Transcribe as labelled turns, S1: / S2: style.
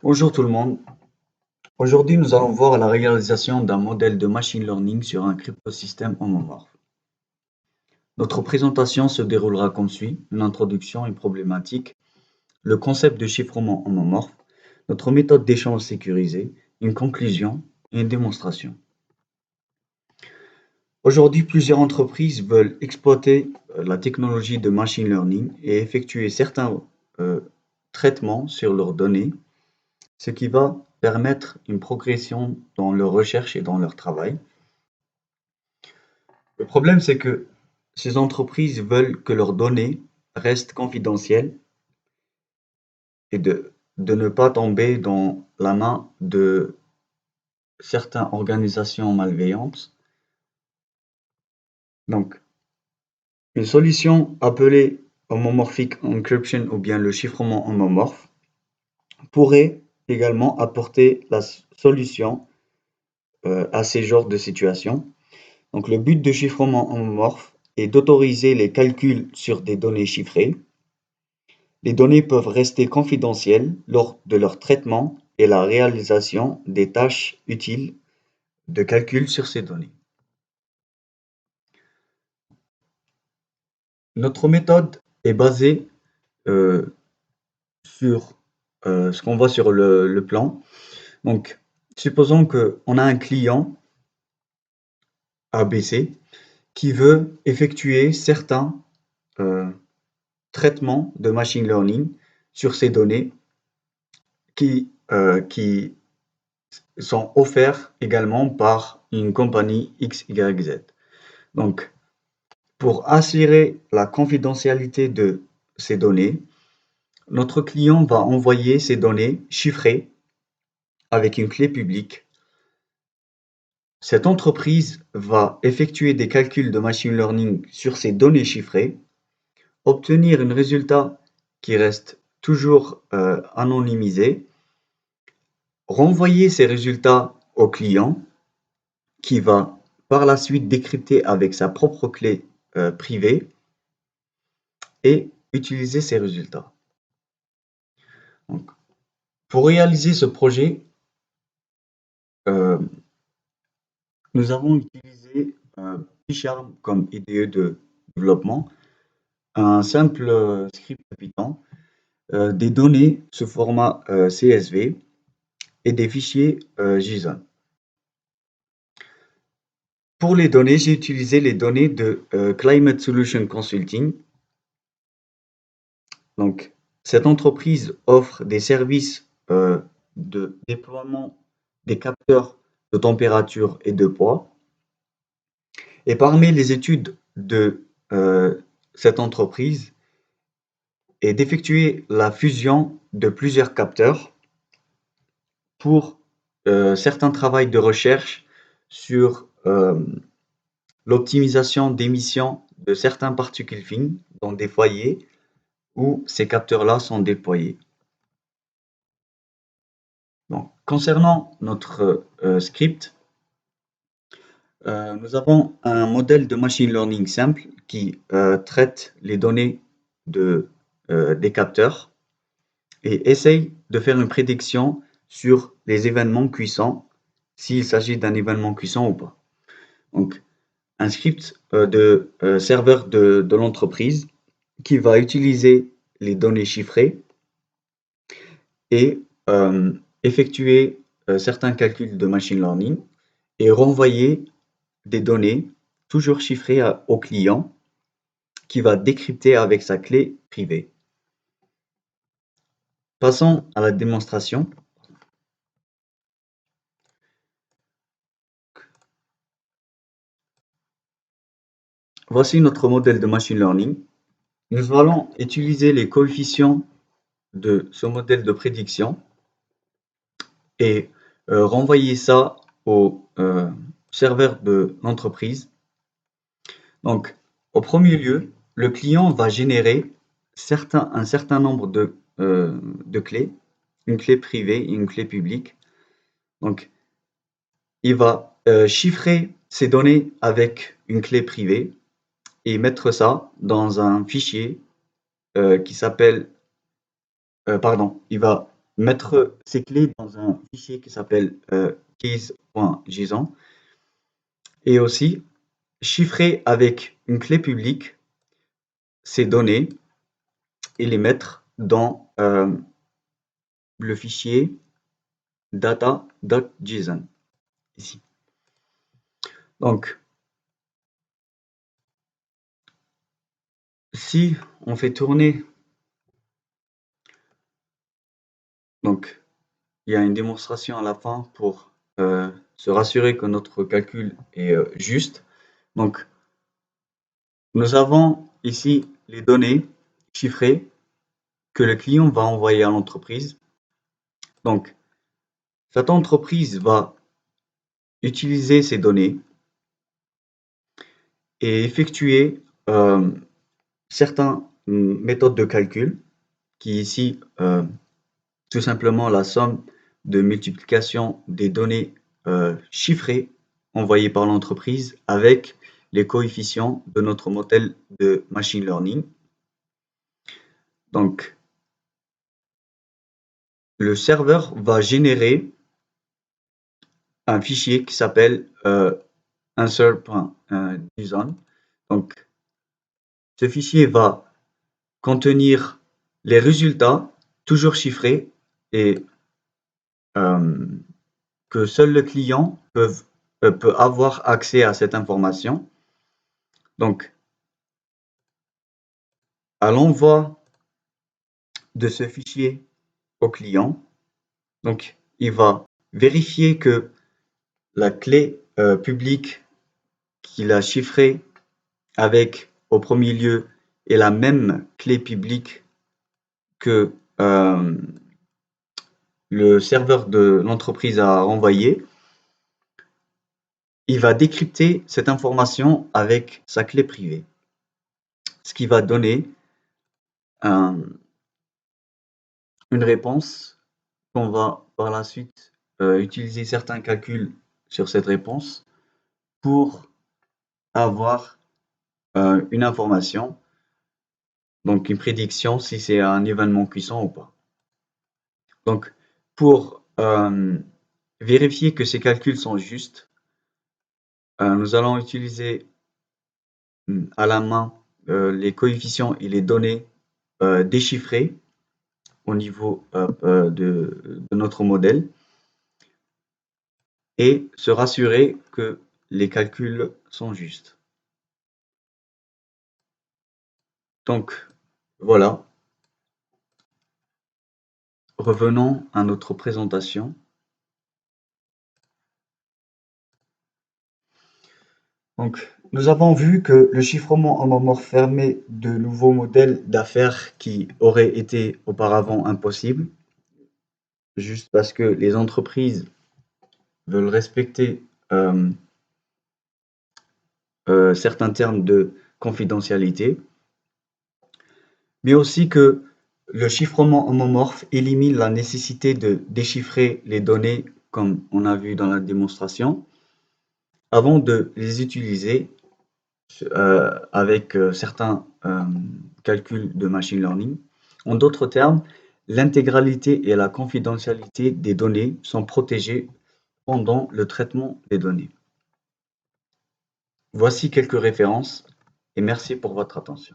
S1: Bonjour tout le monde. Aujourd'hui, nous allons voir la réalisation d'un modèle de machine learning sur un cryptosystème homomorphe. Notre présentation se déroulera comme suit: une introduction, une problématique, le concept de chiffrement homomorphe, notre méthode d'échange sécurisée, une conclusion et une démonstration. Aujourd'hui, plusieurs entreprises veulent exploiter la technologie de machine learning et effectuer certains euh, traitements sur leurs données, ce qui va permettre une progression dans leur recherche et dans leur travail. Le problème, c'est que ces entreprises veulent que leurs données restent confidentielles et de ne pas tomber dans la main de certaines organisations malveillantes. Donc, une solution appelée homomorphic encryption ou bien le chiffrement homomorphe pourrait également apporter la solution à ces genres de situations. Donc, le but de chiffrement homomorphe est d'autoriser les calculs sur des données chiffrées. Les données peuvent rester confidentielles lors de leur traitement et la réalisation des tâches utiles de calcul sur ces données. Notre méthode est basée euh, sur ce qu'on voit sur le plan. Donc, supposons qu'on a un client ABC qui veut effectuer certains euh, traitements de machine learning sur ces données qui sont offerts également par une compagnie XYZ. Donc, pour assurer la confidentialité de ces données, notre client va envoyer ces données chiffrées avec une clé publique. Cette entreprise va effectuer des calculs de machine learning sur ces données chiffrées, obtenir un résultat qui reste toujours anonymisé, renvoyer ces résultats au client qui va par la suite décrypter avec sa propre clé privée et utiliser ces résultats. Donc, pour réaliser ce projet, nous avons utilisé PyCharm comme IDE de développement, un simple script Python, des données sous format CSV et des fichiers JSON. Pour les données, j'ai utilisé les données de Climate Solution Consulting. Donc, cette entreprise offre des services de déploiement des capteurs de température et de poids. Et parmi les études de cette entreprise est d'effectuer la fusion de plusieurs capteurs pour certains travaux de recherche sur l'optimisation d'émissions de certaines particules fines dans des foyers où ces capteurs-là sont déployés. Donc, concernant notre script, nous avons un modèle de machine learning simple qui traite les données des capteurs et essaye de faire une prédiction sur les événements cuisants, s'il s'agit d'un événement cuisant ou pas. Donc, un script de serveur de l'entreprise qui va utiliser les données chiffrées et effectuer certains calculs de machine learning et renvoyer des données toujours chiffrées au client qui va décrypter avec sa clé privée. Passons à la démonstration. Voici notre modèle de machine learning. Nous allons utiliser les coefficients de ce modèle de prédiction et renvoyer ça au serveur de l'entreprise. Donc, au premier lieu, le client va générer un certain nombre de clés, une clé privée et une clé publique. Donc, il va chiffrer ces données avec une clé privée et mettre ça dans un fichier qui s'appelle, il va mettre ces clés dans un fichier qui s'appelle keys.json et aussi chiffrer avec une clé publique ces données et les mettre dans le fichier data.json ici. Donc, si on fait tourner, donc il y a une démonstration à la fin pour se rassurer que notre calcul est juste. Donc, nous avons ici les données chiffrées que le client va envoyer à l'entreprise. Donc, cette entreprise va utiliser ces données et effectuer certaines méthodes de calcul qui ici tout simplement la somme de multiplication des données chiffrées envoyées par l'entreprise avec les coefficients de notre modèle de machine learning. Donc, le serveur va générer un fichier qui s'appelle answer.json. Donc, ce fichier va contenir les résultats toujours chiffrés et que seul le client peut avoir accès à cette information. Donc, à l'envoi de ce fichier au client, donc il va vérifier que la clé publique qu'il a chiffrée avec au premier lieu est la même clé publique que le serveur de l'entreprise a renvoyé. Il va décrypter cette information avec sa clé privée, ce qui va donner une réponse qu'on va par la suite utiliser certains calculs sur cette réponse pour avoir une information, donc une prédiction si c'est un événement cuisant ou pas. Donc, pour vérifier que ces calculs sont justes, nous allons utiliser à la main les coefficients et les données déchiffrées au niveau de notre modèle et se rassurer que les calculs sont justes. Donc, voilà. Revenons à notre présentation. Donc, nous avons vu que le chiffrement homomorphe permet de nouveaux modèles d'affaires qui auraient été auparavant impossibles, juste parce que les entreprises veulent respecter certains termes de confidentialité, mais aussi que le chiffrement homomorphe élimine la nécessité de déchiffrer les données, comme on a vu dans la démonstration, avant de les utiliser avec certains calculs de machine learning. En d'autres termes, l'intégralité et la confidentialité des données sont protégées pendant le traitement des données. Voici quelques références et merci pour votre attention.